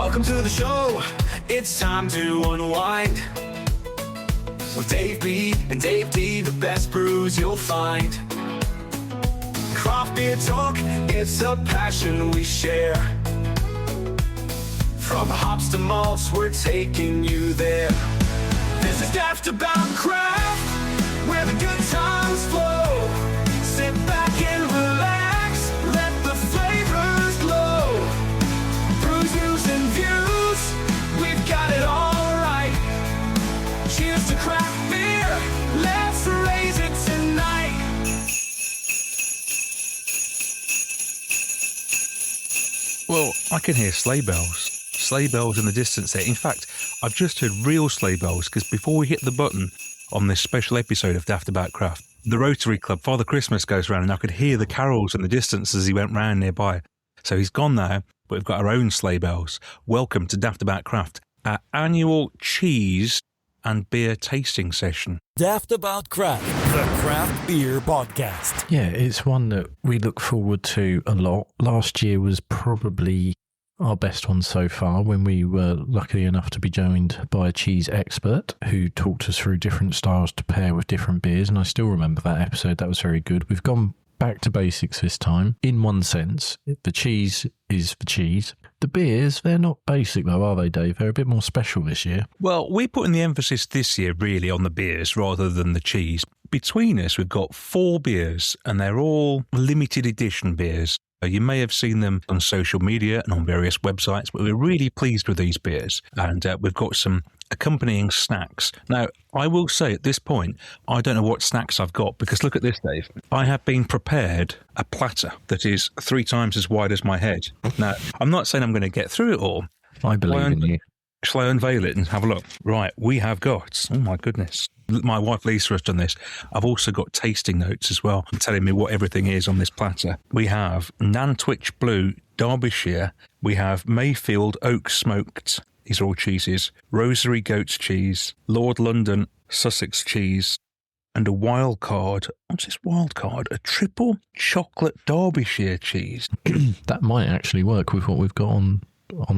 Welcome to the show, it's time to unwind. With Dave B and Dave D, the best brews you'll find. Craft beer talk, it's a passion we share. From hops to malts, we're taking you there. This is Daftaboutcraft, where the good times flow. Sit back and relax, let the flavors glow. Brews, news, and views, we've got it all right. Cheers to craft beer, let's raise it tonight. Well, I can hear sleigh bells. Sleigh bells in the distance there. In fact, I've just heard real sleigh bells because before we hit the button on this special episode of Daftaboutcraft, the Rotary Club, Father Christmas goes round and I could hear the carols in the distance as he went round nearby. So he's gone now, but we've got our own sleigh bells. Welcome to Daftaboutcraft, our annual cheese and beer tasting session. Daftaboutcraft, the craft beer podcast. Yeah, it's one that we look forward to a lot. Last year was probably our best one so far when we were lucky enough to be joined by a cheese expert who talked us through different styles to pair with different beers. And I still remember that episode. That was very good. We've gone back to basics this time. In one sense, the cheese is the cheese. The beers, they're not basic though, are they, Dave? They're a bit more special this year. Well, we're putting the emphasis this year really on the beers rather than the cheese. Between us, we've got 4 beers and they're all limited edition beers. You may have seen them on social media and on various websites, but we're really pleased with these beers. And we've got some accompanying snacks. Now, I will say at this point, I don't know what snacks I've got because look at this, Dave. I have been prepared a platter that is 3 times as wide as my head. Now, I'm not saying I'm going to get through it all. I believe in you. Shall I unveil it and have a look? Right, we have got, oh my goodness, my wife Lisa has done this. I've also got tasting notes as well, telling me what everything is on this platter. We have Nantwich Blue, Derbyshire. We have Mayfield Oak Smoked. These are all cheeses. Rosary Goat's Cheese. Lord London Sussex Cheese. And a wild card. What's this wild card? A triple chocolate Derbyshire cheese. That might actually work with what we've got on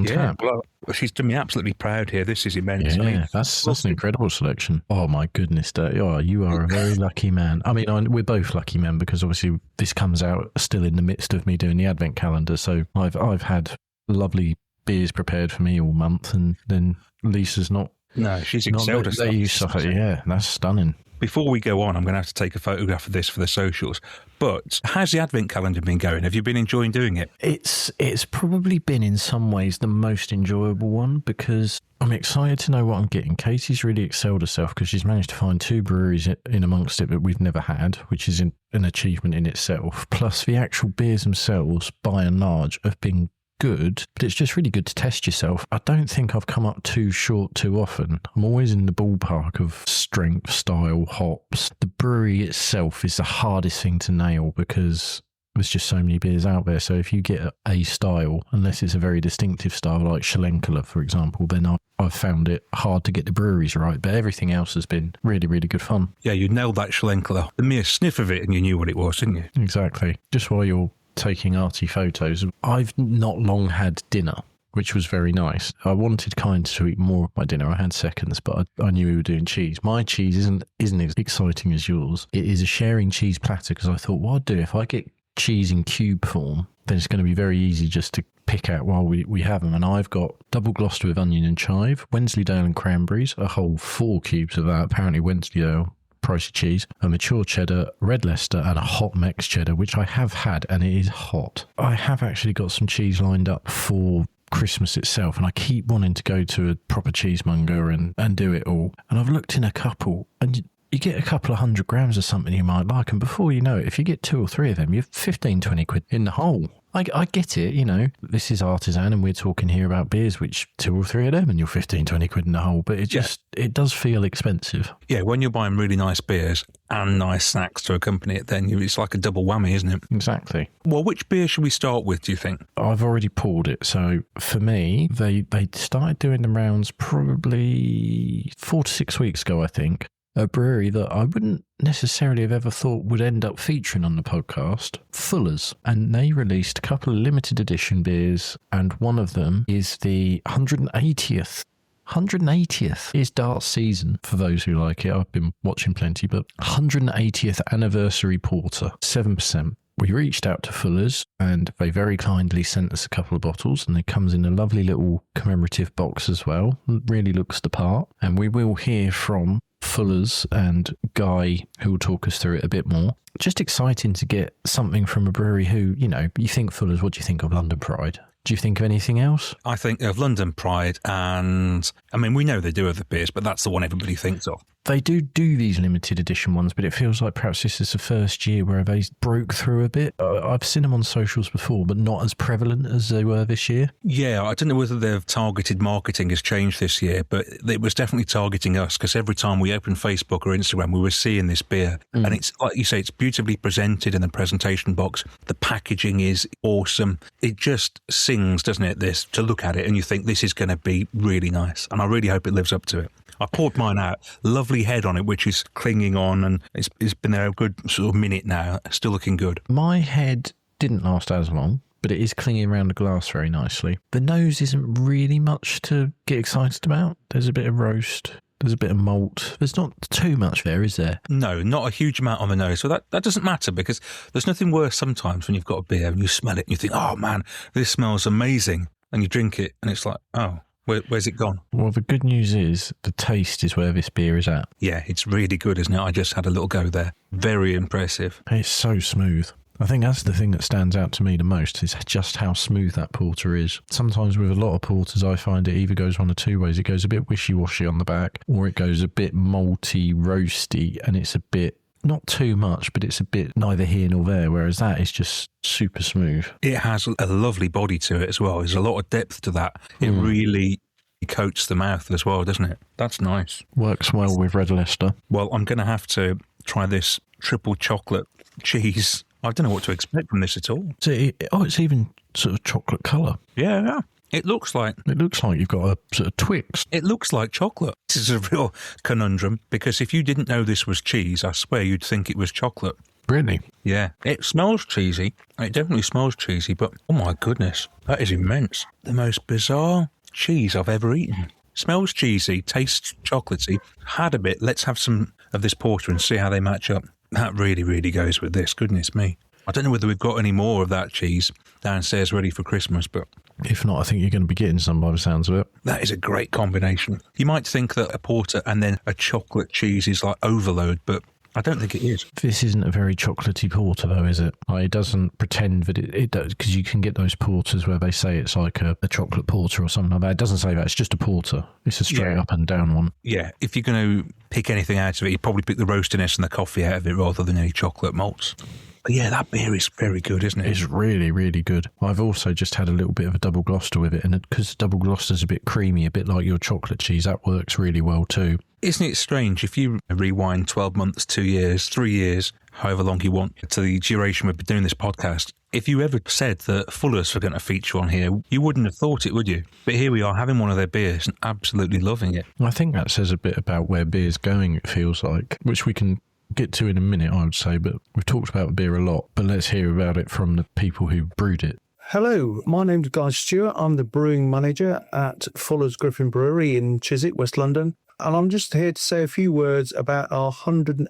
tap. Well, she's done me absolutely proud here. This is immense. Yeah, I mean, that's an incredible selection. Oh my goodness, Dave. Oh, you are a very lucky man. I mean, we're both lucky men because obviously this comes out still in the midst of me doing the advent calendar. So I've had lovely beers prepared for me all month, and then Lisa's not. No, she's excelled herself. Yeah, that's stunning. Before we go on, I'm going to have to take a photograph of this for the socials. But how's the advent calendar been going? Have you been enjoying doing it? It's probably been in some ways the most enjoyable one because I'm excited to know what I'm getting. Katie's really excelled herself because she's managed to find 2 breweries in amongst it that we've never had, which is an achievement in itself. Plus the actual beers themselves, by and large, have been good, but it's just really good to test yourself. I don't think I've come up too short too often. I'm always in the ballpark of strength, style, hops. The brewery itself is the hardest thing to nail because there's just so many beers out there. So if you get a style, unless it's a very distinctive style like Schlenkler, for example, then I've found it hard to get the breweries right. But everything else has been really, really good fun. Yeah, you nailed that Schlenkler. The mere sniff of it and you knew what it was, didn't you? Exactly. Just while you're taking arty photos, I've not long had dinner, which was very nice. I wanted kind to eat more of my dinner. I had seconds, but I knew we were doing cheese. My cheese isn't as exciting as yours. It is a sharing cheese platter because I thought, what I'd do if I get cheese in cube form, then it's going to be very easy just to pick out while we have them. And I've got double Gloucester with onion and chive, Wensleydale and cranberries, a whole 4 cubes of that. Apparently Wensleydale, pricey cheese, a mature cheddar, red Leicester, and a hot Mex cheddar, which I have had, and it is hot. I have actually got some cheese lined up for Christmas itself, and I keep wanting to go to a proper cheesemonger and do it all. And I've looked in a couple, and you get a couple of 100 grams of something you might like, and before you know it, if you get 2 or 3 of them, you're 15, 20 quid in the hole. I get it, you know, this is artisan and we're talking here about beers, which 2 or 3 of them and you're 15, 20 quid in the hole, but it does feel expensive. Yeah, when you're buying really nice beers and nice snacks to accompany it, then it's like a double whammy, isn't it? Exactly. Well, which beer should we start with, do you think? I've already poured it, so for me, they started doing the rounds probably 4 to 6 weeks ago, I think. a brewery that I wouldn't necessarily have ever thought would end up featuring on the podcast, Fuller's. And they released a couple of limited edition beers, and one of them is the 180th. 180th is darts season for those who like it. I've been watching plenty, but 180th anniversary porter, 7%. We reached out to Fuller's and they very kindly sent us a couple of bottles, and it comes in a lovely little commemorative box as well. It really looks the part. And we will hear from Fuller's and Guy, who will talk us through it a bit more. Just exciting to get something from a brewery who, you know, you think Fuller's, what do you think of London Pride? Do you think of anything else? I think of London Pride, and I mean, we know they do other beers, but that's the one everybody thinks of. They do these limited edition ones, but it feels like perhaps this is the first year where they broke through a bit. I've seen them on socials before, but not as prevalent as they were this year. Yeah, I don't know whether their targeted marketing has changed this year, but it was definitely targeting us, because every time we opened Facebook or Instagram, we were seeing this beer. And it's, like you say, it's beautifully presented in the presentation box. The packaging is awesome. It just sings, doesn't it, this, to look at it and you think this is going to be really nice. And I really hope it lives up to it. I poured mine out, lovely head on it, which is clinging on, and it's been there a good sort of minute now, still looking good. My head didn't last as long, but it is clinging around the glass very nicely. The nose isn't really much to get excited about. There's a bit of roast, there's a bit of malt. There's not too much there, is there? No, not a huge amount on the nose. So that doesn't matter, because there's nothing worse sometimes when you've got a beer and you smell it and you think, oh man, this smells amazing. And you drink it and it's like, oh, where's it gone? Well, the good news is the taste is where this beer is at. Yeah, it's really good, isn't it? I just had a little go there. Very impressive. It's so smooth. I think that's the thing that stands out to me the most, is just how smooth that porter is. Sometimes with a lot of porters, I find it either goes one of two ways. It goes a bit wishy-washy on the back, or it goes a bit malty, roasty, and it's a bit, not too much, but it's a bit neither here nor there, whereas that is just super smooth. It has a lovely body to it as well. There's a lot of depth to that. It really coats the mouth as well, doesn't it? That's nice. Works well with Red Leicester. Well, I'm going to have to try this triple chocolate cheese. I don't know what to expect from this at all. So it's even sort of chocolate colour. Yeah. It looks like you've got a sort of Twix. It looks like chocolate. This is a real conundrum, because if you didn't know this was cheese, I swear you'd think it was chocolate. Really? Yeah. It smells cheesy. It definitely smells cheesy, but oh my goodness, that is immense. The most bizarre cheese I've ever eaten. Smells cheesy, tastes chocolatey. Had a bit. Let's have some of this porter and see how they match up. That really, really goes with this. Goodness me. I don't know whether we've got any more of that cheese downstairs ready for Christmas, but if not, I think you're going to be getting some by the sounds of it. That is a great combination. You might think that a porter and then a chocolate cheese is like overload, but I don't think it is. This isn't a very chocolatey porter, though, is it? It doesn't pretend that it does, because you can get those porters where they say it's like a chocolate porter or something like that. It doesn't say that. It's just a porter. It's a straight up and down one. Yeah. If you're going to pick anything out of it, you'd probably pick the roastiness and the coffee out of it rather than any chocolate malts. But yeah, that beer is very good, isn't it? It's really, really good. I've also just had a little bit of a double Gloucester with it, and because double Gloucester's a bit creamy, a bit like your chocolate cheese, that works really well too. Isn't it strange, if you rewind 12 months, 2 years, 3 years, however long you want, to the duration we've been doing this podcast, if you ever said that Fuller's were going to feature on here, you wouldn't have thought it, would you? But here we are, having one of their beers and absolutely loving it. I think that says a bit about where beer's going, it feels like, which we can get to in a minute, I would say, but we've talked about beer a lot, but let's hear about it from the people who brewed it. Hello, my name's Guy Stewart. I'm the brewing manager at Fuller's Griffin Brewery in Chiswick, West London, and I'm just here to say a few words about our 180th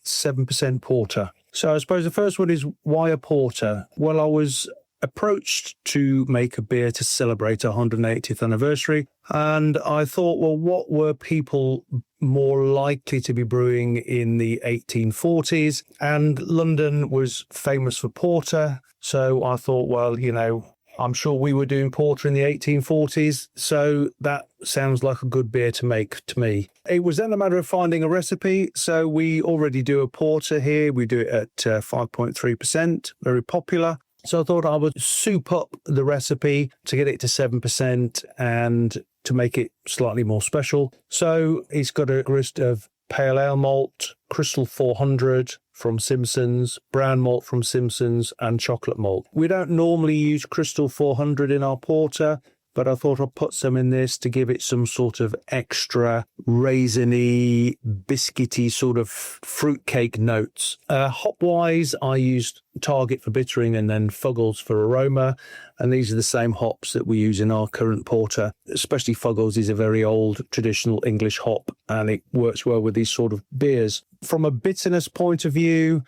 7% porter. So I suppose the first one is, why a porter? Well, I was approached to make a beer to celebrate our 180th anniversary, and I thought, well, what were people more likely to be brewing in the 1840s? And London was famous for porter, so I thought, well, you know, I'm sure we were doing porter in the 1840s, so that sounds like a good beer to make to me. It was then a matter of finding a recipe, so we already do a porter here. We do it at 5.3%, very popular. So I thought I would soup up the recipe to get it to 7% and to make it slightly more special. So it's got a grist of pale ale malt, Crystal 400 from Simpson's, brown malt from Simpson's, and chocolate malt. We don't normally use Crystal 400 in our porter, but I thought I'd put some in this to give it some sort of extra raisiny, biscuity sort of fruitcake notes. Hop-wise, I used Target for bittering and then Fuggles for aroma, and these are the same hops that we use in our current porter. Especially Fuggles is a very old traditional English hop, and it works well with these sort of beers. From a bitterness point of view,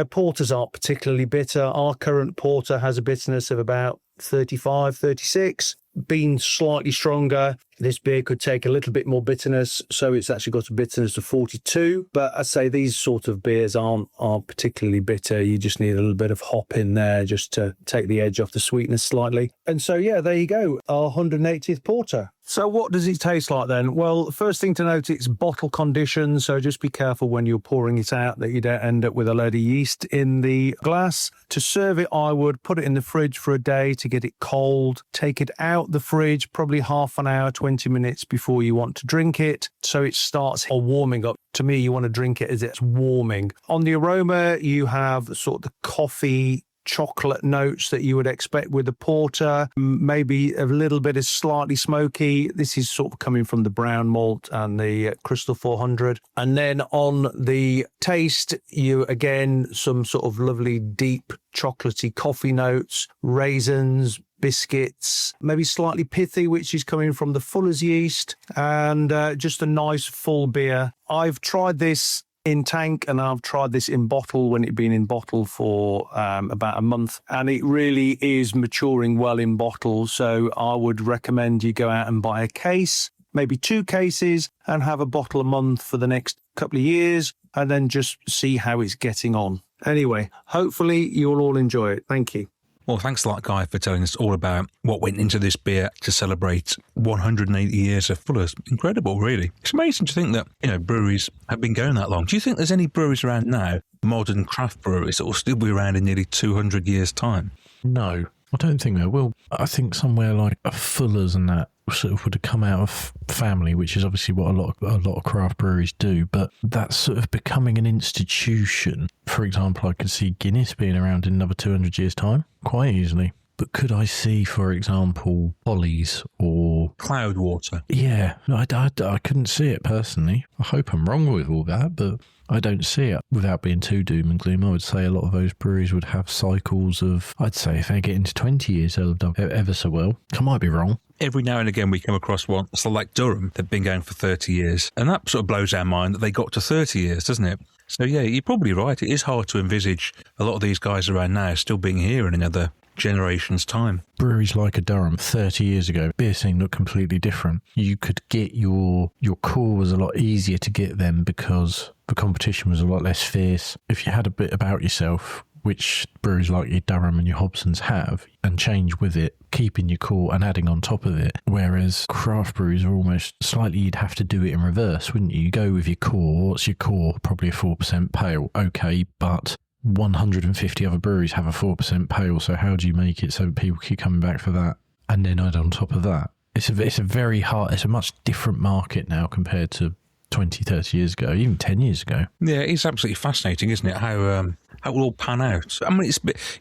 porters aren't particularly bitter. Our current porter has a bitterness of about 35, 36. Being slightly stronger, this beer could take a little bit more bitterness, so it's actually got a bitterness of 42. But I'd say these sort of beers aren't particularly bitter. You just need a little bit of hop in there just to take the edge off the sweetness slightly. And so, yeah, there you go, our 180th porter. So what does it taste like then? Well, first thing to note, it's bottle conditioned, so just be careful when you're pouring it out that you don't end up with a load of yeast in the glass. To serve it, I would put it in the fridge for a day to get it cold. Take it out the fridge probably half an hour, 20 minutes before you want to drink it, so it starts warming up. To me, you want to drink it as it's warming. On the aroma, you have sort of the coffee, chocolate notes that you would expect with a porter, maybe a little bit of slightly smoky. This is sort of coming from the brown malt and the Crystal 400. And then on the taste, you again, some sort of lovely deep chocolatey coffee notes, raisins, biscuits, maybe slightly pithy, which is coming from the Fuller's yeast, and just a nice full beer. I've tried this in tank and I've tried this in bottle when it'd been in bottle for about a month, and it really is maturing well in bottle. So I would recommend you go out and buy a case, maybe 2 cases, and have a bottle a month for the next couple of years, and then just see how it's getting on. Anyway, hopefully you'll all enjoy it. Thank you. Well, thanks a lot, Guy, for telling us all about what went into this beer to celebrate 180 years of Fuller's. Incredible, really. It's amazing to think that, breweries have been going that long. Do you think there's any breweries around now, modern craft breweries, that will still be around in nearly 200 years' time? No, I don't think there will. I think somewhere like a Fuller's and that sort of would have come out of family, which is obviously what a lot of craft breweries do, but that's sort of becoming an institution. For example, I could see Guinness being around in another 200 years' time quite easily. But could I see, for example, Polly's or Cloudwater? Yeah, I couldn't see it personally. I hope I'm wrong with all that, but I don't see it. Without being too doom and gloom, I would say a lot of those breweries would have cycles of, I'd say if they get into 20 years, they'll have done ever so well. I might be wrong. Every now and again we come across one, so like Durham, they've been going for 30 years. And that sort of blows our mind that they got to 30 years, doesn't it? So yeah, you're probably right. It is hard to envisage a lot of these guys around now still being here in another generation's time. Breweries like a Durham 30 years ago, beer scene looked completely different. You could get your core was a lot easier to get then because the competition was a lot less fierce. If you had a bit about yourself, which breweries like your Durham and your Hobsons have, and change with it, keeping your core and adding on top of it. Whereas craft breweries are almost slightly, you'd have to do it in reverse, wouldn't you? You go with your core. What's your core? Probably a 4% pale. Okay, but 150 other breweries have a 4% pale, so how do you make it so people keep coming back for that? And then add on top of that. It's a very hard, it's a much different market now compared to 20, 30 years ago, even 10 years ago. Yeah, it's absolutely fascinating, isn't it? How it will all pan out. I mean,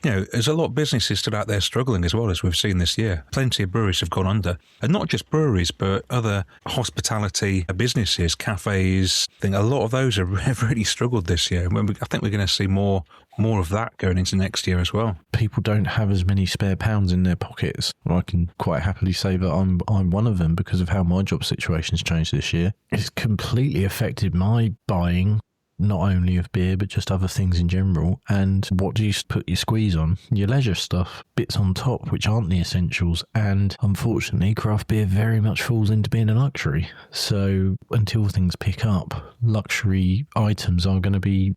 there's a lot of businesses still out there struggling as well, as we've seen this year. Plenty of breweries have gone under. And not just breweries, but other hospitality businesses, cafes. I think a lot of those have really struggled this year. I think we're going to see more of that going into next year as well. People don't have as many spare pounds in their pockets. Well, I can quite happily say that I'm one of them because of how my job situation's changed this year. It's completely affected my buying, not only of beer, but just other things in general. And what do you put your squeeze on? Your leisure stuff, bits on top, which aren't the essentials. And unfortunately, craft beer very much falls into being a luxury. So until things pick up, luxury items are going to be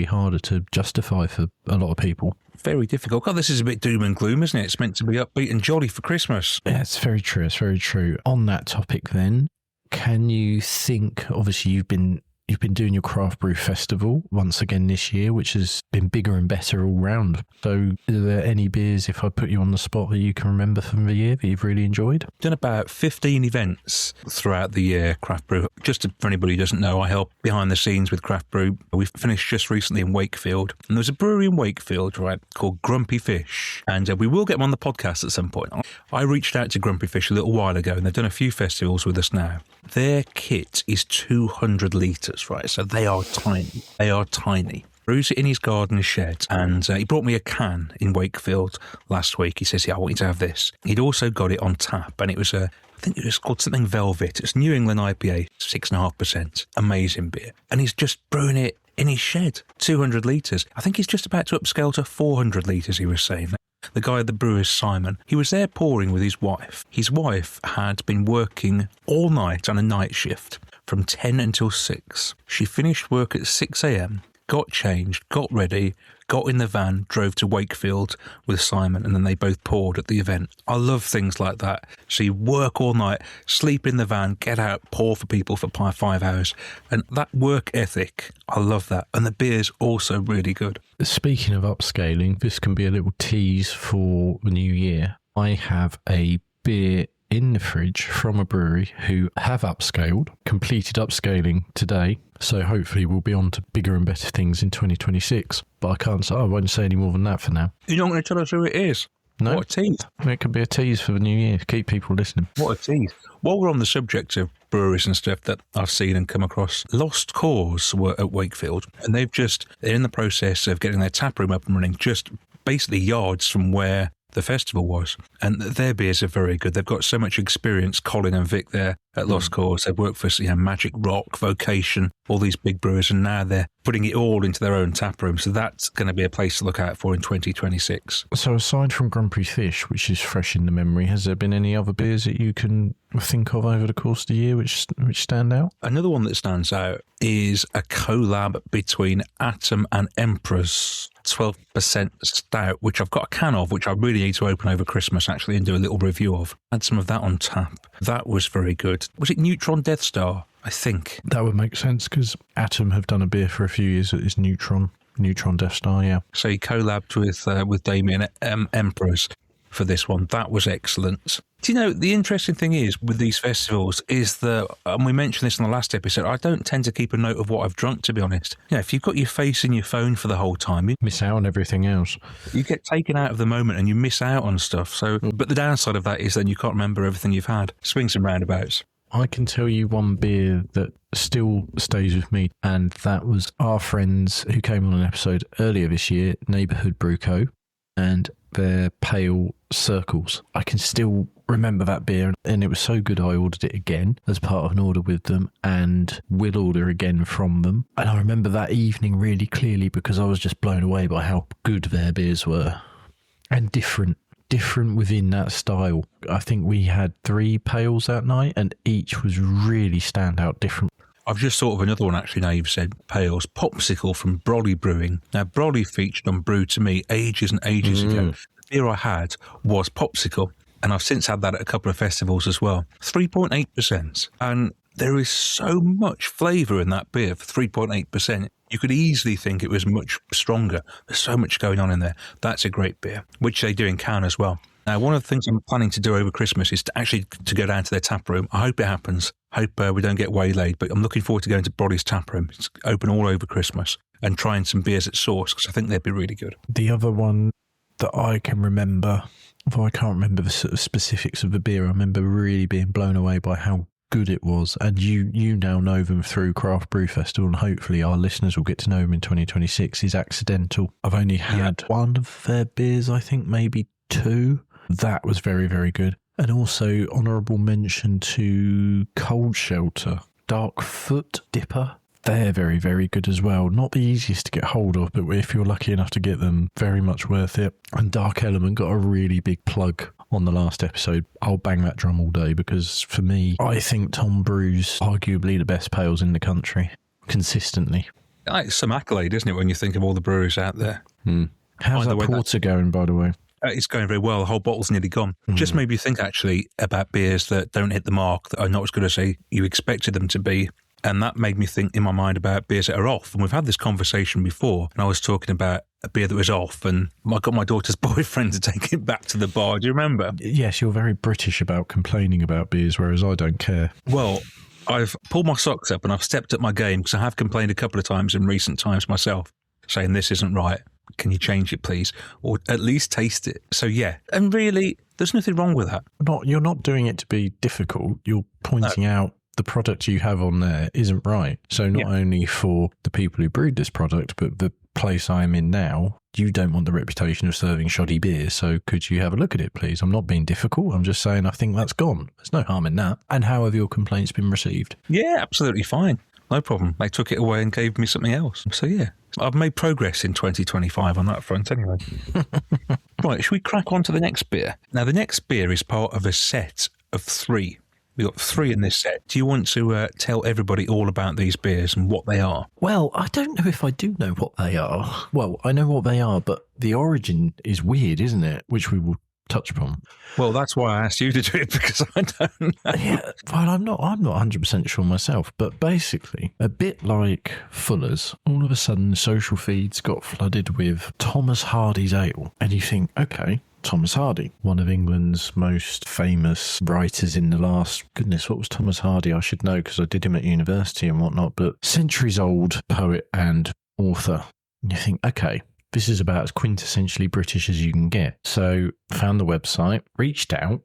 harder to justify for a lot of people. Very difficult. God, this is a bit doom and gloom, isn't it? It's meant to be upbeat and jolly for Christmas. Yeah, it's very true. It's very true. On that topic then, can you think, obviously you've been You've been doing your craft brew festival once again this year, which has been bigger and better all round. So are there any beers, if I put you on the spot, that you can remember from the year that you've really enjoyed? Done about 15 events throughout the year, Craft Brew. Just for anybody who doesn't know, I help behind the scenes with Craft Brew. We finished just recently in Wakefield. And there's a brewery in Wakefield, right, called Grumpy Fish. And we will get them on the podcast at some point. I reached out to Grumpy Fish a little while ago, and they've done a few festivals with us now. Their kit is 200 litres, right? So they are tiny. They are tiny. Brews it in his garden shed, and he brought me a can in Wakefield last week. He says, yeah, I want you to have this. He'd also got it on tap, and it was I think it was called something Velvet. It's New England IPA, 6.5%. Amazing beer. And he's just brewing it in his shed, 200 litres. I think he's just about to upscale to 400 litres, he was saying. The guy at the brewer's, Simon, he was there pouring with his wife. His wife had been working all night on a night shift from 10 until 6. She finished work at 6 a.m, got changed, got ready, got in the van, drove to Wakefield with Simon, and then they both poured at the event. I love things like that. So you work all night, sleep in the van, get out, pour for people for 5 hours. And that work ethic, I love that. And the beer's also really good. Speaking of upscaling, this can be a little tease for the new year. I have a beer in the fridge from a brewery who have upscaled, completed upscaling today. So hopefully we'll be on to bigger and better things in 2026. But I won't say any more than that for now. You're not going to tell us who it is? No. What a tease. It could be a tease for the new year. Keep people listening. What a tease. While we're on the subject of breweries and stuff that I've seen and come across, Lost Cause were at Wakefield, and they're in the process of getting their tap room up and running, just basically yards from where the festival was. And their beers are very good. They've got so much experience, Colin and Vic there at Lost Cause. They've worked for Magic Rock, Vocation, all these big brewers, and now they're putting it all into their own tap room. So that's going to be a place to look out for in 2026. So aside from Grumpy Fish, which is fresh in the memory, has there been any other beers that you can think of over the course of the year which stand out? Another one that stands out is a collab between Atom and Emperor's 12% stout, which I've got a can of, which I really need to open over Christmas actually and do a little review of. Had some of that on tap. That was very good. Was it Neutron Death Star? I think. That would make sense because Atom have done a beer for a few years that is Neutron Death Star, yeah. So he collabed with Damien Emperors for this one. That was excellent. Do you know, the interesting thing is with these festivals is that, and we mentioned this in the last episode, I don't tend to keep a note of what I've drunk, to be honest. You know, if you've got your face in your phone for the whole time, you miss out on everything else. You get taken out of the moment and you miss out on stuff. So, but the downside of that is then you can't remember everything you've had. Swings and roundabouts. I can tell you one beer that still stays with me, and that was our friends who came on an episode earlier this year, Neighbourhood Brew Co, and their Pale Circles. I can still remember that beer, and it was so good I ordered it again as part of an order with them, and will order again from them. And I remember that evening really clearly because I was just blown away by how good their beers were, and different within that style. I think we had 3 pails that night, and each was really standout different. I've just thought of another one actually now you've said pails. Popsicle from Brolly Brewing. Now, Brolly featured on Brew to Me ages and ages ago. The beer I had was Popsicle, and I've since had that at a couple of festivals as well. 3.8%. And there is so much flavour in that beer for 3.8%. You could easily think it was much stronger. There's so much going on in there. That's a great beer, which they do in can as well. Now, one of the things I'm planning to do over Christmas is to go down to their tap room. I hope it happens. Hope we don't get waylaid, but I'm looking forward to going to Brolly's tap room. It's open all over Christmas, and trying some beers at Source because I think they'd be really good. The other one that I can remember, although I can't remember the sort of specifics of the beer, I remember really being blown away by how good it was, and you now know them through Craft Brew Festival, and hopefully our listeners will get to know them in 2026, is Accidental. I've only had one of their beers, I think maybe 2. That was very, very good. And also honourable mention to Cold Shelter, Dark Foot Dipper. They're very, very good as well. Not the easiest to get hold of, but if you're lucky enough to get them, very much worth it. And Dark Element got a really big plug on the last episode. I'll bang that drum all day because for me, I think Tom brews arguably the best pales in the country, consistently. It's some accolade, isn't it, when you think of all the breweries out there? How's that porter going, by the way? It's going very well. The whole bottle's nearly gone. Just made me think, actually, about beers that don't hit the mark, that are not as good as you expected them to be. And that made me think in my mind about beers that are off. And we've had this conversation before, and I was talking about a beer that was off, and I got my daughter's boyfriend to take it back to the bar. Do you remember? Yes, you're very British about complaining about beers, whereas I don't care. Well, I've pulled my socks up and I've stepped up my game because I have complained a couple of times in recent times myself, saying this isn't right. Can you change it, please? Or at least taste it. So, yeah. And really, there's nothing wrong with that. You're not doing it to be difficult. You're pointing out the product you have on there isn't right. So not only for the people who brewed this product, but the place I am in now, you don't want the reputation of serving shoddy beer. So could you have a look at it, please? I'm not being difficult. I'm just saying I think that's gone. There's no harm in that. And how have your complaints been received? Yeah, absolutely fine. No problem. They took it away and gave me something else. So, yeah, I've made progress in 2025 on that front anyway. Right, should we crack on to the next beer? Now, the next beer is part of a set of 3. We've got 3 in this set. Do you want to tell everybody all about these beers and what they are? Well, I don't know if I do know what they are. Well, I know what they are, but the origin is weird, isn't it? Which we will touch upon. Well, that's why I asked you to do it, because I don't know. Yeah, well, I'm not 100% sure myself, but basically, a bit like Fuller's, all of a sudden social feeds got flooded with Thomas Hardy's ale. And you think, okay, Thomas Hardy, one of England's most famous writers in the last, goodness, what was Thomas Hardy? I should know because I did him at university and whatnot, but centuries old poet and author. And you think, okay, this is about as quintessentially British as you can get. So found the website, reached out,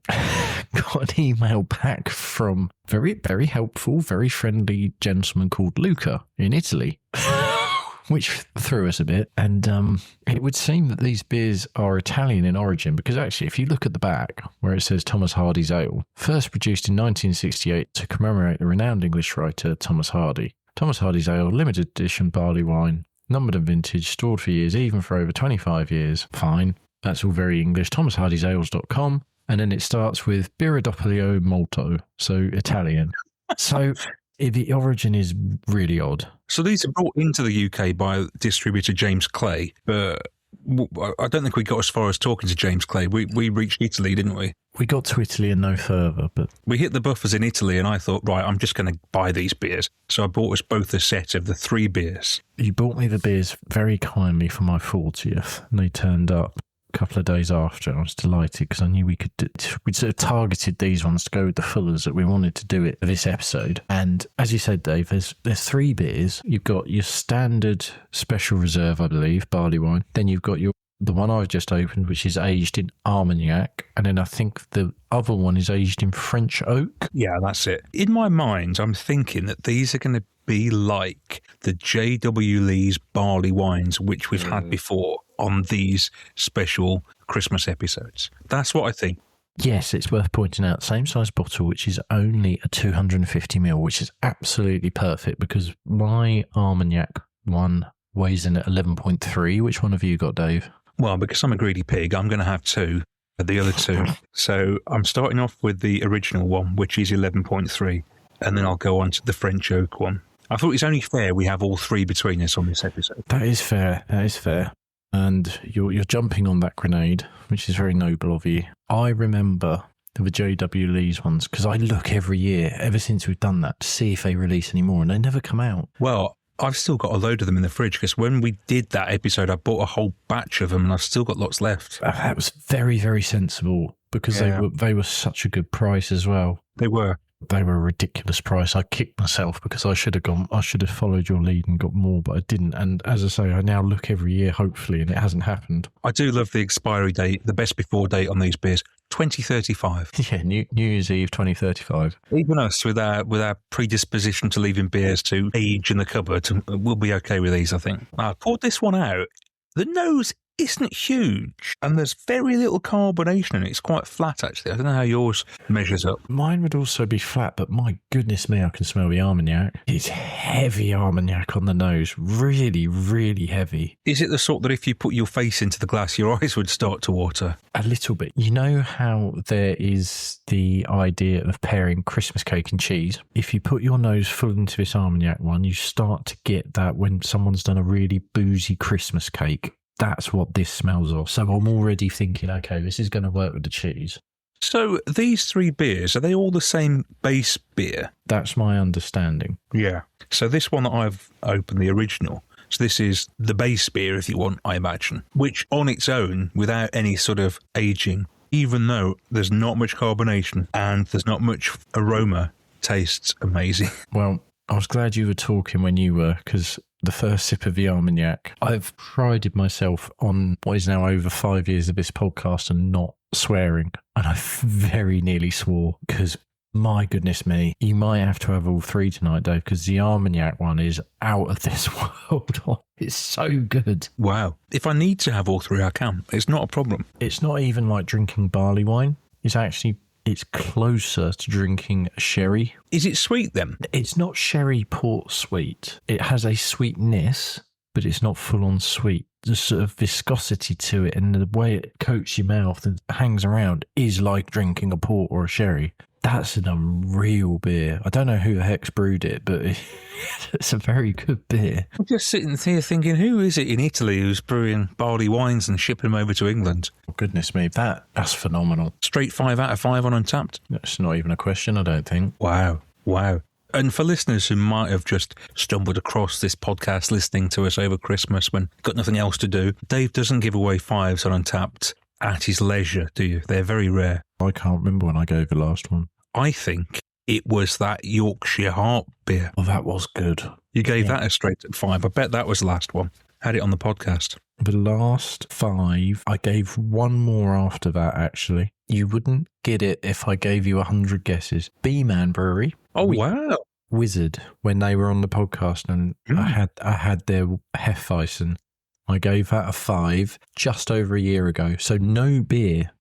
got an email back from very, very helpful, very friendly gentleman called Luca in Italy. Which threw us a bit. And it would seem that these beers are Italian in origin, because actually, if you look at the back where it says Thomas Hardy's Ale, first produced in 1968 to commemorate the renowned English writer Thomas Hardy. Thomas Hardy's Ale, limited edition barley wine, numbered and vintage, stored for years, even for over 25 years. Fine. That's all very English. ThomasHardy'sAles.com. And then it starts with Birra doppio molto, so Italian. So the origin is really odd. So these are brought into the UK by distributor James Clay, but I don't think we got as far as talking to James Clay. We reached Italy, didn't we? We got to Italy and no further, but we hit the buffers in Italy, and I thought, right, I'm just going to buy these beers. So I bought us both a set of the 3 beers. You bought me the beers very kindly for my 40th, and they turned up a couple of days after. I was delighted because I knew we'd sort of targeted these ones to go with the Fullers that we wanted to do it for this episode. And as you said, Dave, there's 3 beers. You've got your standard special reserve, I believe, barley wine. Then you've got the one I've just opened, which is aged in Armagnac. And then I think the other one is aged in French oak. Yeah, that's it. In my mind, I'm thinking that these are going to be like the J.W. Lee's barley wines, which we've had before on these special Christmas episodes. That's what I think. Yes, it's worth pointing out, same size bottle, which is only a 250ml, which is absolutely perfect because my Armagnac one weighs in at 11.3. Which one have you got, Dave? Well, because I'm a greedy pig, I'm going to have 2, the other 2. So I'm starting off with the original one, which is 11.3, and then I'll go on to the French oak one. I thought it's only fair we have all 3 between us on this episode. That is fair. That is fair. And you're jumping on that grenade, which is very noble of you. I remember the J.W. Lee's ones because I look every year, ever since we've done that, to see if they release any more, and they never come out. Well, I've still got a load of them in the fridge because when we did that episode, I bought a whole batch of them and I've still got lots left. That was very, very sensible because they were such a good price as well. They were. They were a ridiculous price. I kicked myself because I should have followed your lead and got more, but I didn't. And as I say, I now look every year, hopefully, and it hasn't happened. I do love the expiry date, the best before date on these beers, 2035. Yeah, New Year's Eve 2035. Even us, with our predisposition to leaving beers to age in the cupboard, we'll be okay with these, I think. I poured this one out. The nose isn't huge, and there's very little carbonation in it. It's quite flat, actually. I don't know how yours measures up. Mine would also be flat, but my goodness me, I can smell the Armagnac. It's heavy Armagnac on the nose. Really, really heavy. Is it the sort that if you put your face into the glass, your eyes would start to water? A little bit. You know how there is the idea of pairing Christmas cake and cheese? If you put your nose full into this Armagnac one, you start to get that when someone's done a really boozy Christmas cake. That's what this smells of. So I'm already thinking, okay, this is going to work with the cheese. So these 3 beers, are they all the same base beer? That's my understanding. Yeah. So this one that I've opened, the original, so this is the base beer, if you want, I imagine, which on its own, without any sort of aging, even though there's not much carbonation and there's not much aroma, tastes amazing. Well, I was glad you were talking when you were, because the first sip of the Armagnac, I've prided myself on what is now over 5 years of this podcast and not swearing. And I very nearly swore because, my goodness me, you might have to have all 3 tonight, Dave, because the Armagnac one is out of this world. It's so good. Wow. If I need to have all 3, I can. It's not a problem. It's not even like drinking barley wine. It's closer to drinking sherry. Is it sweet then? It's not sherry port sweet. It has a sweetness, but it's not full on sweet. The sort of viscosity to it and the way it coats your mouth and hangs around is like drinking a port or a sherry. That's an unreal beer. I don't know who the heck's brewed it, but it's a very good beer. I'm just sitting here thinking, who is it in Italy who's brewing barley wines and shipping them over to England? Oh, goodness me, that's phenomenal. Straight 5 out of 5 on Untapped. That's not even a question, I don't think. Wow. And for listeners who might have just stumbled across this podcast listening to us over Christmas when got nothing else to do, Dave doesn't give away 5s on Untapped at his leisure, do you? They're very rare. I can't remember when I gave the last one. I think it was that Yorkshire Heart beer. Oh, that was good. You gave that a straight 5. I bet that was the last one. Had it on the podcast. The last 5, I gave one more after that, actually. You wouldn't get it if I gave you 100 guesses. B-Man Brewery. Oh, wow. Wizard, when they were on the podcast, and I had their Hefeweizen. I gave that a 5 just over a year ago. So no beer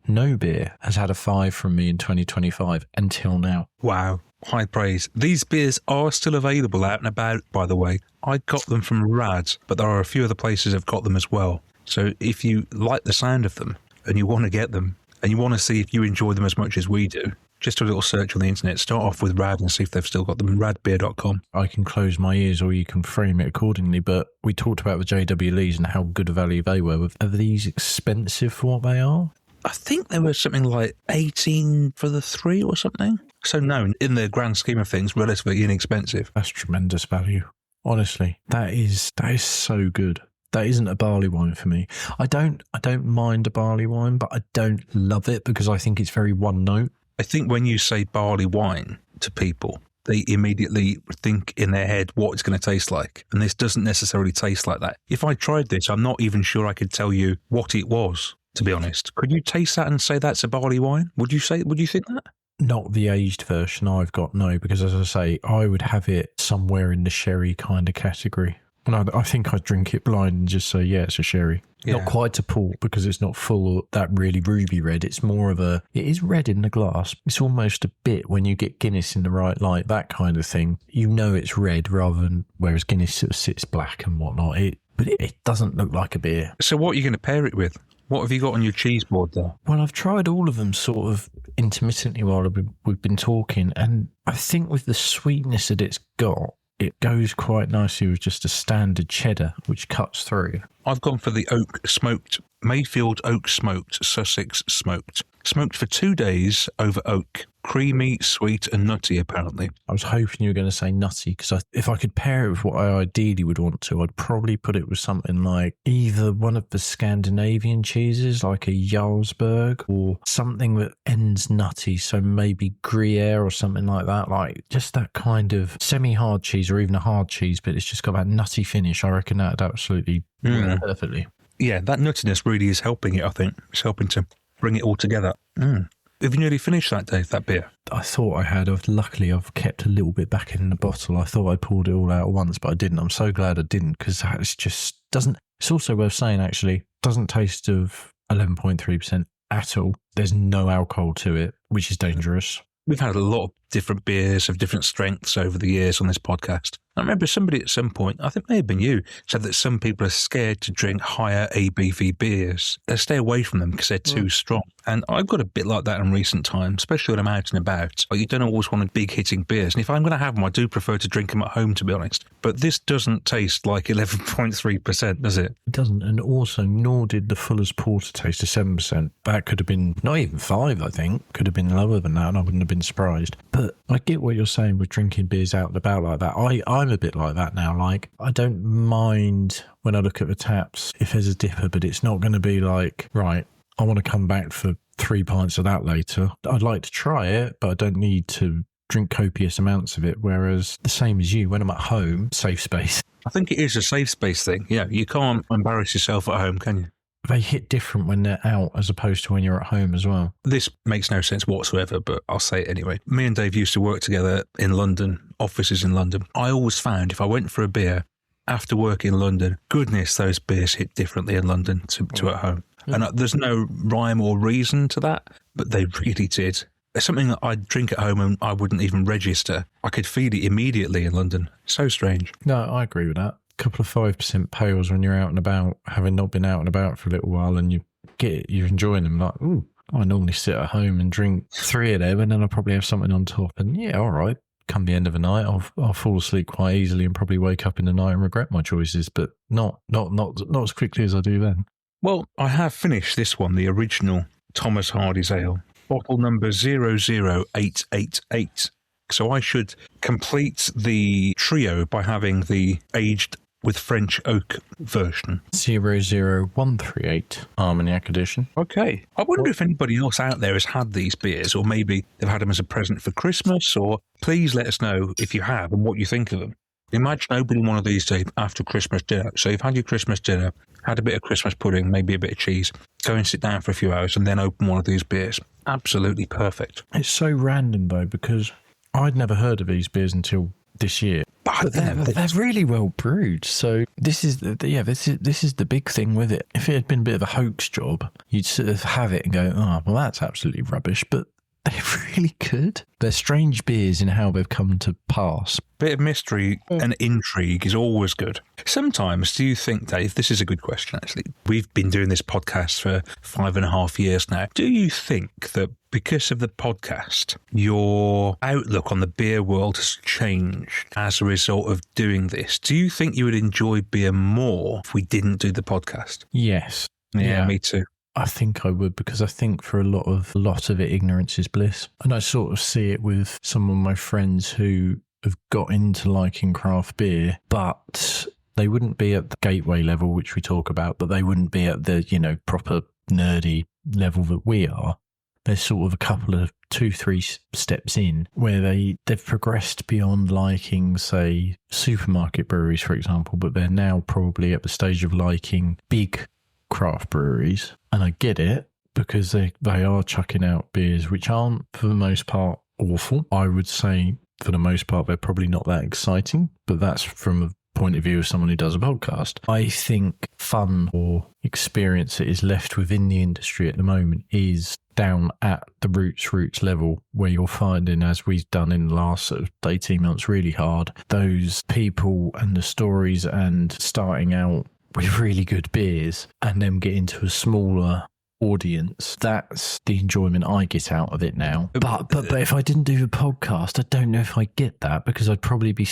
has had a 5 from me in 2025 until now. Wow. High praise. These beers are still available out and about, by the way. I got them from Rad, but there are a few other places I've got them as well. So if you like the sound of them and you want to get them and you want to see if you enjoy them as much as we do, just do a little search on the internet. Start off with Rad and see if they've still got them. Radbeer.com. I can close my ears or you can frame it accordingly, but we talked about the JW Lees and how good a value they were. Are these expensive for what they are? I think they were something like 18 for the 3 or something. So no, in the grand scheme of things, relatively inexpensive. That's tremendous value. Honestly, that is so good. That isn't a barley wine for me. I don't mind a barley wine, but I don't love it because I think it's very one note. I think when you say barley wine to people, they immediately think in their head what it's going to taste like. And this doesn't necessarily taste like that. If I tried this, I'm not even sure I could tell you what it was, to be honest. Could you taste that and say that's a barley wine? Would you think that? Not the aged version I've got, no, because as I say, I would have it somewhere in the sherry kind of category. And I think I'd drink it blind and just say, yeah, it's a sherry. Yeah. Not quite a port because it's not full of that really ruby red. It's more of it is red in the glass. It's almost a bit when you get Guinness in the right light, that kind of thing. You know it's red rather than, whereas Guinness sort of sits black and whatnot. But it doesn't look like a beer. So what are you going to pair it with? What have you got on your cheese board there? Well, I've tried all of them sort of intermittently while we've been talking. And I think with the sweetness that it's got, it goes quite nicely with just a standard cheddar, which cuts through. I've gone for the oak smoked, Mayfield oak smoked, Sussex smoked. Smoked for 2 days over oak. Creamy, sweet and nutty, apparently. I was hoping you were going to say nutty, because if I could pair it with what I ideally would want to, I'd probably put it with something like either one of the Scandinavian cheeses, like a Jarlsberg, or something that ends nutty, so maybe Gruyere or something like that, like just that kind of semi-hard cheese or even a hard cheese, but it's just got that nutty finish. I reckon that'd absolutely work perfectly. Yeah, that nuttiness really is helping it, I think. It's helping to bring it all together. Have you nearly finished that, Dave, that beer? I thought I had. Luckily, I've kept a little bit back in the bottle. I thought I poured it all out at once, but I didn't. I'm so glad I didn't, because that just doesn't... It's also worth saying, actually, doesn't taste of 11.3% at all. There's no alcohol to it, which is dangerous. We've had a lot of different beers of different strengths over the years on this podcast. I remember somebody at some point, I think it may have been you, said that some people are scared to drink higher ABV beers. They stay away from them because they're too strong. And I've got a bit like that in recent times, especially when I'm out and about. Like, you don't always want big hitting beers. And if I'm going to have them, I do prefer to drink them at home, to be honest. But this doesn't taste like 11.3%, does it? It doesn't. And also, nor did the Fuller's Porter taste of 7%. That could have been not even 5, I think. Could have been lower than that, and I wouldn't have been surprised. But I get what you're saying with drinking beers out and about like that. I'm a bit like that now. Like, I don't mind when I look at the taps if there's a dipper, but it's not going to be like, right, I want to come back for 3 pints of that later. I'd like to try it, but I don't need to drink copious amounts of it. Whereas the same as you, when I'm at home, safe space. I think it is a safe space thing. Yeah, you can't embarrass yourself at home, can you? They hit different when they're out as opposed to when you're at home as well. This makes no sense whatsoever, but I'll say it anyway. Me and Dave used to work together in London, offices in London. I always found if I went for a beer after work in London, goodness, those beers hit differently in London to at home. And there's no rhyme or reason to that, but they really did. It's something that I'd drink at home and I wouldn't even register. I could feel it immediately in London. So strange. No, I agree with that. A couple of 5% pales when you're out and about, having not been out and about for a little while, and you're enjoying them. Like, ooh, I normally sit at home and drink 3 of them, and then I'll probably have something on top. And yeah, all right. Come the end of the night, I'll fall asleep quite easily and probably wake up in the night and regret my choices, but not as quickly as I do then. Well, I have finished this one, the original Thomas Hardy's Ale, bottle number 00888. So I should complete the trio by having the aged with French oak version. 00138 Armagnac edition. Okay. I wonder if anybody else out there has had these beers, or maybe they've had them as a present for Christmas, or please let us know if you have and what you think of them. Imagine opening one of these days after Christmas dinner. So you've had your Christmas dinner, had a bit of Christmas pudding, maybe a bit of cheese, go and sit down for a few hours and then open one of these beers. Absolutely perfect. It's so random though, because I'd never heard of these beers until this year. But they're really well brewed. So this is the big thing with it. If it had been a bit of a hoax job, you'd sort of have it and go, oh, well, that's absolutely rubbish. But they're really good. They're strange beers in how they've come to pass. Bit of mystery and intrigue is always good. Sometimes, do you think, Dave, this is a good question actually, we've been doing this podcast for 5.5 years now. Do you think that because of the podcast, your outlook on the beer world has changed as a result of doing this? Do you think you would enjoy beer more if we didn't do the podcast? Yes. Yeah, me too. I think I would, because I think for a lot of it, ignorance is bliss. And I sort of see it with some of my friends who have got into liking craft beer, but they wouldn't be at the gateway level, which we talk about, but they wouldn't be at the, proper nerdy level that we are. They're sort of a couple of 2-3 steps in where they've progressed beyond liking, say, supermarket breweries, for example, but they're now probably at the stage of liking big craft breweries. And I get it, because they are chucking out beers which aren't, for the most part, awful. I would say, for the most part, they're probably not that exciting, but that's from a point of view of someone who does a podcast. I think fun or experience that is left within the industry at the moment is down at the roots level, where you're finding, as we've done in the last sort of 18 months really hard, those people and the stories, and starting out with really good beers and then get into a smaller audience. That's the enjoyment I get out of it now. But if I didn't do the podcast, I don't know if I get that, because I'd probably be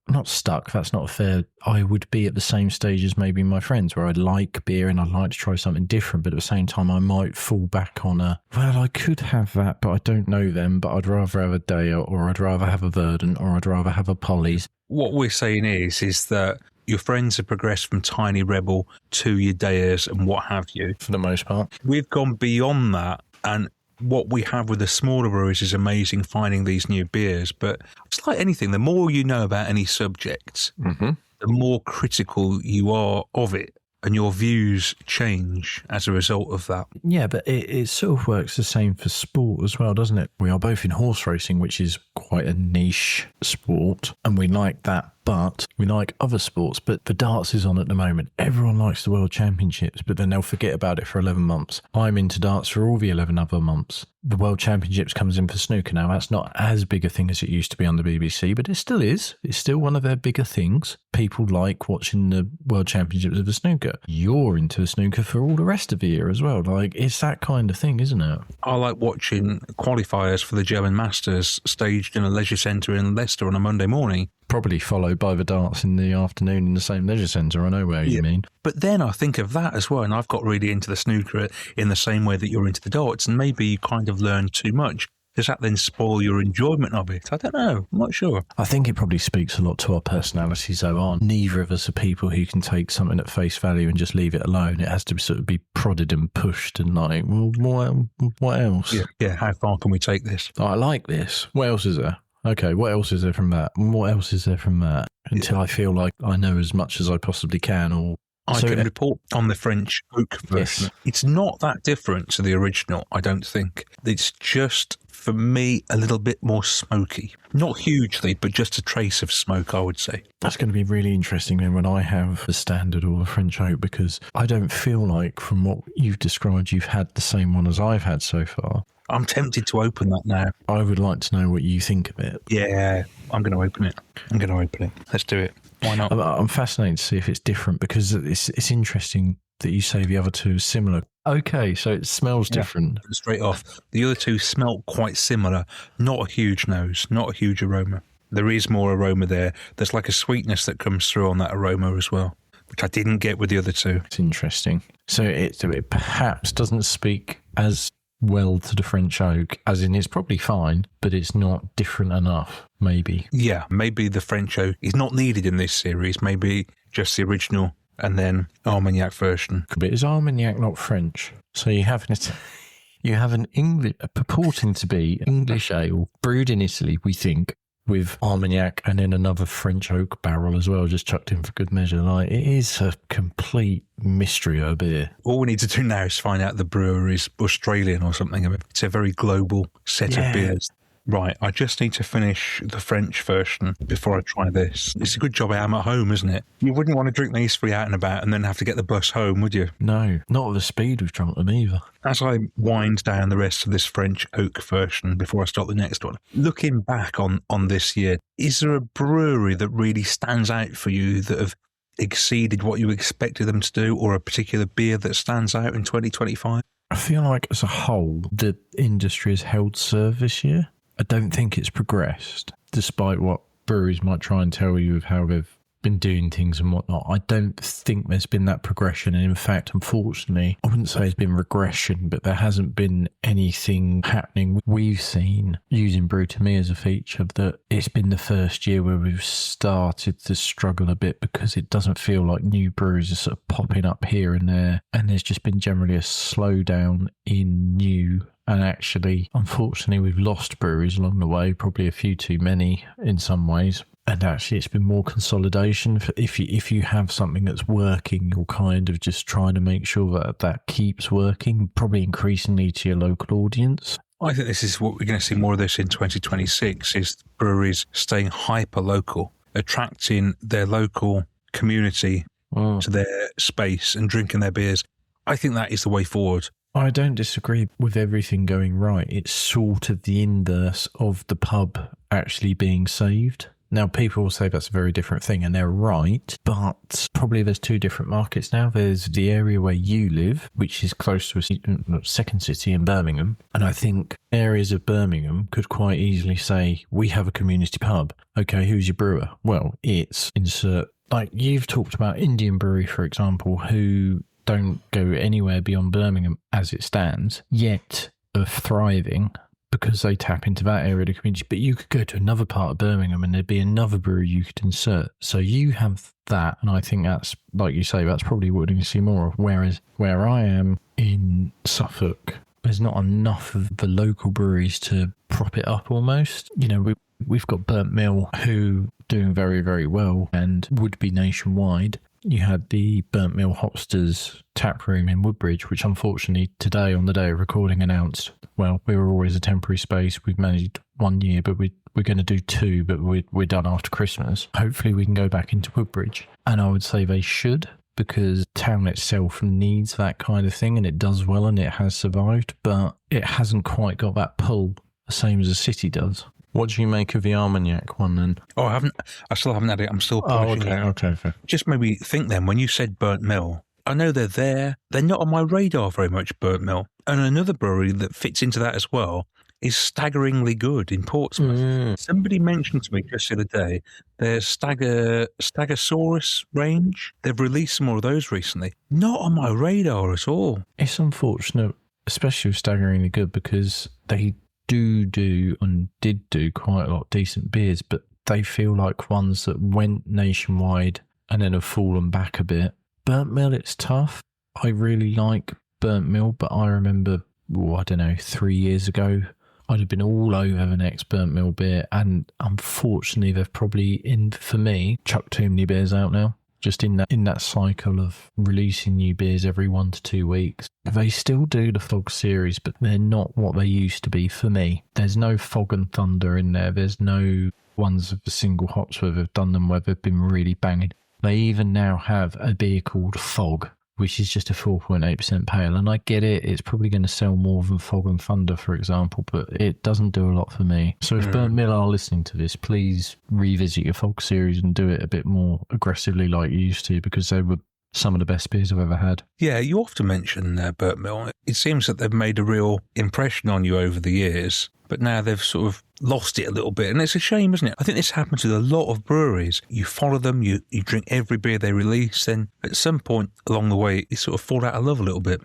not stuck, that's not fair. I would be at the same stage as maybe my friends, where I'd like beer and I'd like to try something different, but at the same time I might fall back on I could have that, but I don't know them, but I'd rather have a Dale, or I'd rather have a Verdant, or I'd rather have a Polly's. What we're saying is that your friends have progressed from Tiny Rebel to your Deas and what have you. For the most part. We've gone beyond that, and what we have with the smaller breweries is amazing, finding these new beers. But it's like anything, the more you know about any subject, the more critical you are of it, and your views change as a result of that. Yeah, but it sort of works the same for sport as well, doesn't it? We are both in horse racing, which is quite a niche sport, and we like that but we like other sports. But the darts is on at the moment. Everyone likes the World Championships, but then they'll forget about it for 11 months. I'm into darts for all the 11 other months. The World Championships comes in for snooker now. That's not as big a thing as it used to be on the BBC, but it still is. It's still one of their bigger things. People like watching the World Championships of the snooker. You're into the snooker for all the rest of the year as well. Like, it's that kind of thing, isn't it? I like watching qualifiers for the German Masters staged in a leisure centre in Leicester on a Monday morning. Probably followed by the darts in the afternoon in the same leisure centre. I know where you mean. But then I think of that as well, and I've got really into the snooker in the same way that you're into the darts, and maybe you kind of learn too much. Does that then spoil your enjoyment of it? I don't know. I'm not sure. I think it probably speaks a lot to our personalities, though, aren't neither of us are people who can take something at face value and just leave it alone. It has to sort of be prodded and pushed and like, well, what else? Yeah, how far can we take this? I like this. What else is there? Okay, what else is there from that? What else is there from that? Until I feel like I know as much as I possibly can, or I can report on the French oak version. Yes. It's not that different to the original, I don't think. It's just, for me, a little bit more smoky. Not hugely, but just a trace of smoke, I would say. That's going to be really interesting then when I have the standard or the French oak, because I don't feel like, from what you've described, you've had the same one as I've had so far. I'm tempted to open that now. I would like to know what you think of it. Yeah, I'm going to open it. Let's do it. Why not? I'm fascinated to see if it's different, because it's interesting that you say the other two are similar. Okay, so it smells different. Straight off. The other two smell quite similar. Not a huge nose, not a huge aroma. There is more aroma there. There's like a sweetness that comes through on that aroma as well, which I didn't get with the other two. It's interesting. So it perhaps doesn't speak as well to the French oak, as in it's probably fine, but it's not different enough, maybe. Yeah, maybe the French oak is not needed in this series. Maybe just the original and then Armagnac version. But is Armagnac not French? So you have an English, purporting to be English ale brewed in Italy, we think, with Armagnac and then another French oak barrel as well, just chucked in for good measure. Like, it is a complete mystery of a beer. All we need to do now is find out the brewer is Australian or something. It's a very global set of beers. Right, I just need to finish the French version before I try this. It's a good job I am at home, isn't it? You wouldn't want to drink these three out and about and then have to get the bus home, would you? No, not with the speed we've drunk them either. As I wind down the rest of this French oak version before I start the next one, looking back on this year, is there a brewery that really stands out for you that have exceeded what you expected them to do, or a particular beer that stands out in 2025? I feel like as a whole, the industry has held serve this year. I don't think it's progressed, despite what breweries might try and tell you of how they've been doing things and whatnot. I don't think there's been that progression. And in fact, unfortunately, I wouldn't say it's been regression, but there hasn't been anything happening. We've seen, using Brew to Me as a feature, that it's been the first year where we've started to struggle a bit, because it doesn't feel like new breweries are sort of popping up here and there. And there's just been generally a slowdown in new. And actually, unfortunately, we've lost breweries along the way, probably a few too many in some ways. And actually, it's been more consolidation. If you have something that's working, you're kind of just trying to make sure that keeps working, probably increasingly to your local audience. I think this is what we're going to see more of this in 2026, is breweries staying hyper-local, attracting their local community to their space and drinking their beers. I think that is the way forward. I don't disagree with everything going right. It's sort of the inverse of the pub actually being saved. Now, people will say that's a very different thing, and they're right, but probably there's two different markets now. There's the area where you live, which is close to a second city in Birmingham, and I think areas of Birmingham could quite easily say, we have a community pub. Okay, who's your brewer? Well, it's insert. Like, you've talked about Indian Brewery, for example, who don't go anywhere beyond Birmingham as it stands, yet are thriving because they tap into that area of the community. But you could go to another part of Birmingham and there'd be another brewery you could insert. So you have that, and I think that's, like you say, that's probably what we're going to see more of. Whereas where I am in Suffolk, there's not enough of the local breweries to prop it up almost. You know, we've got Burnt Mill, who doing very, very well and would be nationwide. You had the Burnt Mill Hopsters tap room in Woodbridge, which unfortunately today, on the day of recording, announced, well, we were always a temporary space. We've managed one year, but we're going to do 2, but we're done after Christmas. Hopefully we can go back into Woodbridge. And I would say they should, because town itself needs that kind of thing, and it does well, and it has survived, but it hasn't quite got that pull, the same as a city does. What do you make of the Armagnac one then? Oh, I still haven't had it. I'm still polishing it. Okay, fair. Just made me think then, when you said Burnt Mill, I know they're there. They're not on my radar very much, Burnt Mill. And another brewery that fits into that as well is Staggeringly Good in Portsmouth. Somebody mentioned to me just the other day their Staggosaurus range. They've released some more of those recently. Not on my radar at all. It's unfortunate, especially with Staggeringly Good, because they do and did do quite a lot of decent beers, but they feel like ones that went nationwide and then have fallen back a bit. Burnt Mill, it's tough. I really like Burnt Mill, but I remember, 3 years ago, I'd have been all over the next Burnt Mill beer, and unfortunately they've probably, for me, chucked too many beers out now. Just in that cycle of releasing new beers every 1 to 2 weeks. They still do the Fog series, but they're not what they used to be for me. There's no Fog and Thunder in there. There's no ones of the single hops where they've done them where they've been really banging. They even now have a beer called Fog, which is just a 4.8% pale. And I get it, it's probably going to sell more than Fog and Thunder, for example, but it doesn't do a lot for me. So if Burnt Mill are listening to this, please revisit your Fog series and do it a bit more aggressively like you used to, because they were some of the best beers I've ever had. Yeah, you often mention Burnt Mill. It seems that they've made a real impression on you over the years, but now they've sort of lost it a little bit, and it's a shame, isn't it? I think this happens with a lot of breweries. You follow them, you drink every beer they release, then at some point along the way, you sort of fall out of love a little bit.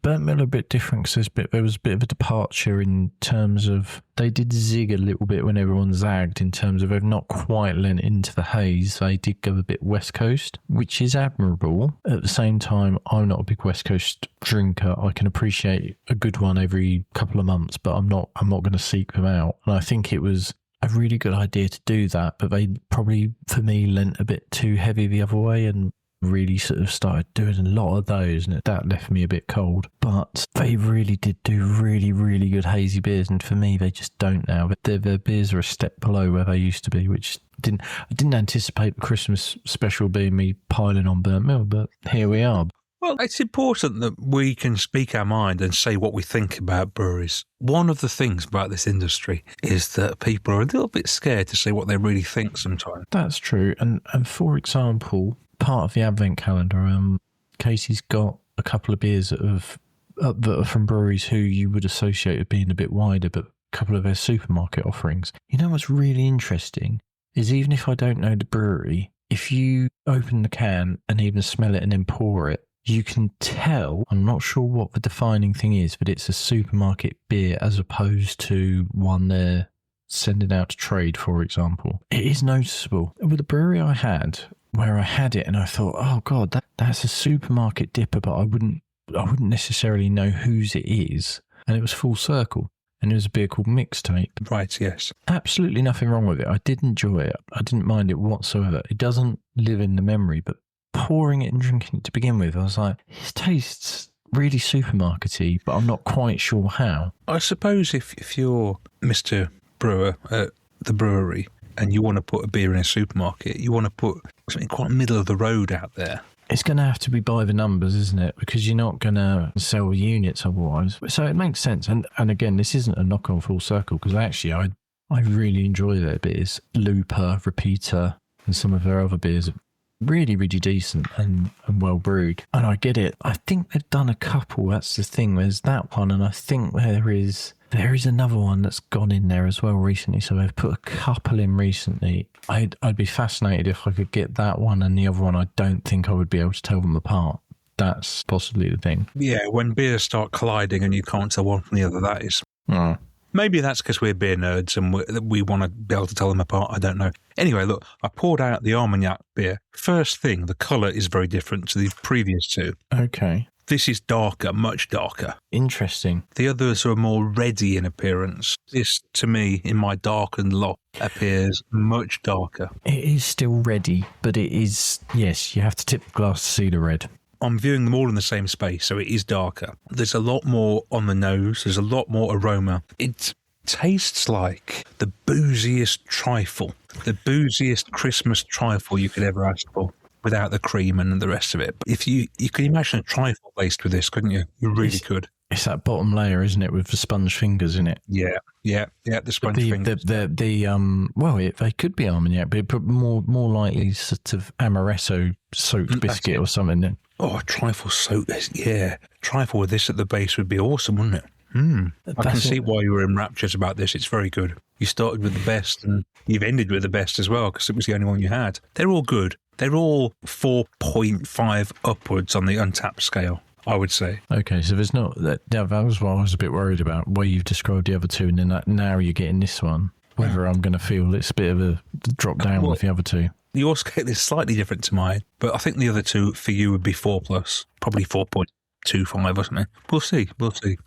Burnt Mill a bit different, because there was a bit of a departure in terms of they did zig a little bit when everyone zagged, in terms of they've not quite lent into the haze. They did go a bit West Coast, which is admirable. At the same time, I'm not a big West Coast drinker. I can appreciate a good one every couple of months, but I'm not going to seek them out. And I think it was a really good idea to do that, but they probably, for me, lent a bit too heavy the other way and really sort of started doing a lot of those, and that left me a bit cold. But they really did do really, really good hazy beers, and for me, they just don't now. But their beers are a step below where they used to be, which I didn't anticipate the Christmas special being me piling on Burnt Mill, but here we are. Well, it's important that we can speak our mind and say what we think about breweries. One of the things about this industry is that people are a little bit scared to say what they really think sometimes. That's true. And for example, part of the Advent calendar, Casey's got a couple of beers that are from breweries who you would associate with being a bit wider, but a couple of their supermarket offerings. You know what's really interesting is, even if I don't know the brewery, if you open the can and even smell it and then pour it, you can tell, I'm not sure what the defining thing is, but it's a supermarket beer as opposed to one they're sending out to trade, for example. It is noticeable. With the brewery I had, where I had it and I thought, oh God, that's a supermarket dipper, but I wouldn't necessarily know whose it is. And it was Full Circle. And it was a beer called Mixtape. Right, yes. Absolutely nothing wrong with it. I did enjoy it. I didn't mind it whatsoever. It doesn't live in the memory, but pouring it and drinking it to begin with, I was like, it tastes really supermarkety, but I'm not quite sure how. I suppose if you're Mr. Brewer at the brewery and you want to put a beer in a supermarket, you want to put something quite middle of the road out there. It's going to have to be by the numbers, isn't it? Because you're not going to sell units otherwise. So it makes sense. And again, this isn't a knock on Full Circle, because actually I really enjoy their beers. Looper, Repeater, and some of their other beers are really, really decent and well brewed. And I get it. I think they've done a couple. That's the thing. There's that one, and I think there is another one that's gone in there as well recently. So they've put a couple in recently. I'd be fascinated if I could get that one and the other one. I don't think I would be able to tell them apart. That's possibly the thing. Yeah, when beers start colliding and you can't tell one from the other, that is. Oh. Maybe that's because we're beer nerds and we want to be able to tell them apart. I don't know. Anyway, look, I poured out the Armagnac beer. First thing, the colour is very different to the previous two. Okay. This is darker, much darker. Interesting. The others are more reddy in appearance. This, to me, in my darkened lot, appears much darker. It is still reddy, but it is, yes, you have to tip the glass to see the red. I'm viewing them all in the same space, so it is darker. There's a lot more on the nose. There's a lot more aroma. It's tastes like the booziest trifle, the booziest Christmas trifle you could ever ask for, without the cream and the rest of it. But if you could imagine a trifle laced with this, couldn't you? You really could. It's that bottom layer, isn't it, with the sponge fingers in it? Yeah, the sponge fingers. They could be Armagnac, but more likely sort of amaretto soaked biscuit or something. Oh, trifle soaked. Yeah, trifle with this at the base would be awesome, wouldn't it? I can see why you were in raptures about this. It's very good. You started with the best and you've ended with the best as well, because it was the only one you had. They're all good. They're all 4.5 upwards on the Untapped scale, I would say. Okay, so there's not that. That was what I was a bit worried about, where you've described the other two, and then now you're getting this one. Whether I'm going to feel it's a bit of a drop down with the other two. Your scale is slightly different to mine, but I think the other two for you would be 4+, probably 4.25 or something. We'll see.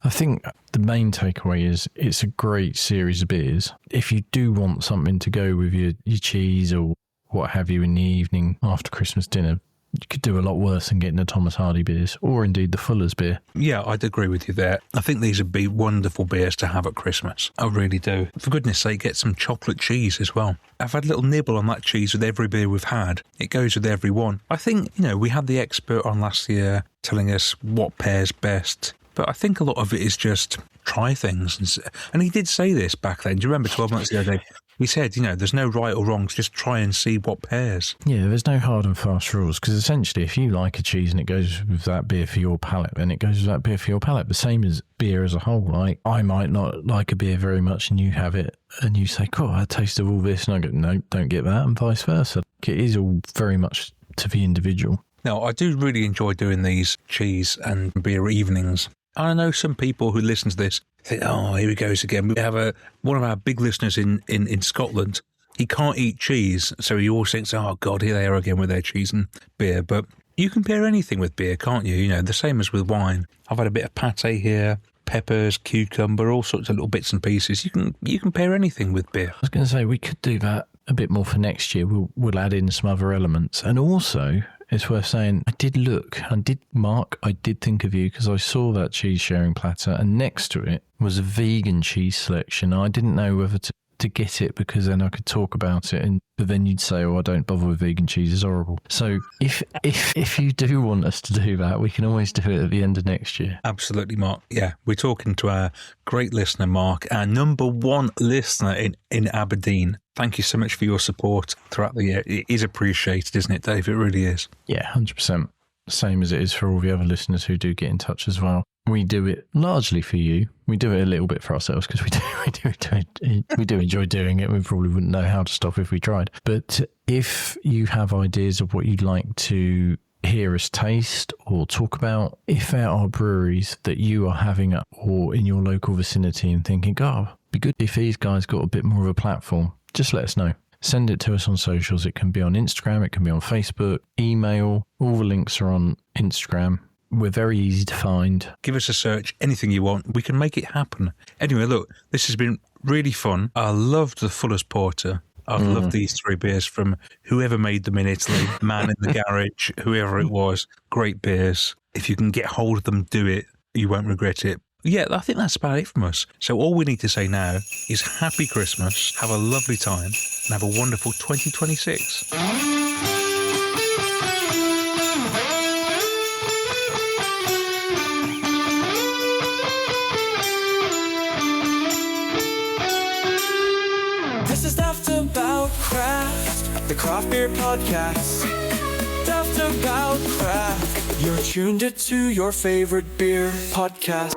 I think the main takeaway is it's a great series of beers. If you do want something to go with your cheese or what have you in the evening after Christmas dinner, you could do a lot worse than getting the Thomas Hardy beers, or indeed the Fuller's beer. Yeah, I'd agree with you there. I think these would be wonderful beers to have at Christmas. I really do. For goodness sake, get some chocolate cheese as well. I've had a little nibble on that cheese with every beer we've had. It goes with every one. I think, we had the expert on last year telling us what pairs best, but I think a lot of it is just try things. And he did say this back then. Do you remember 12 months ago, Dave? He said, there's no right or wrongs, just try and see what pairs. Yeah, there's no hard and fast rules, because essentially if you like a cheese and it goes with that beer for your palate, then it goes with that beer for your palate. The same as beer as a whole. Like, I might not like a beer very much and you have it and you say, cool, I tasted all this, and I go, no, don't get that, and vice versa. It is all very much to the individual. Now, I do really enjoy doing these cheese and beer evenings. I know some people who listen to this think, oh, here he goes again. We have one of our big listeners in Scotland. He can't eat cheese, so he always thinks, oh, God, here they are again with their cheese and beer. But you can pair anything with beer, can't you? The same as with wine. I've had a bit of pate here, peppers, cucumber, all sorts of little bits and pieces. You can pair anything with beer. I was going to say, we could do that a bit more for next year. We'll add in some other elements. And also, it's worth saying, I did think of you, because I saw that cheese sharing platter, and next to it was a vegan cheese selection. I didn't know whether to get it, because then I could talk about it, but then you'd say, oh, I don't bother with vegan cheese, it's horrible. So if you do want us to do that, we can always do it at the end of next year. Absolutely, Mark. Yeah, we're talking to our great listener, Mark, our number one listener in Aberdeen. Thank you so much for your support throughout the year. It is appreciated, isn't it, Dave? It really is. Yeah, 100%. Same as it is for all the other listeners who do get in touch as well. We do it largely for you. We do it a little bit for ourselves, because we do enjoy doing it. We probably wouldn't know how to stop if we tried. But if you have ideas of what you'd like to hear us taste or talk about, if there are breweries that you are having up or in your local vicinity and thinking, oh, it'd be good if these guys got a bit more of a platform, just let us know. Send it to us on socials. It can be on Instagram, it can be on Facebook, email. All the links are on Instagram. We're very easy to find. Give us a search, anything you want. We can make it happen. Anyway, look, this has been really fun. I loved the Fuller's Porter. I've loved these three beers from whoever made them in Italy, man in the garage, whoever it was. Great beers. If you can get hold of them, do it. You won't regret it. Yeah, I think that's about it from us. So all we need to say now is Happy Christmas, have a lovely time, and have a wonderful 2026. This is Daftaboutcraft, the craft beer podcast. Daftaboutcraft, you're tuned into your favorite beer podcast.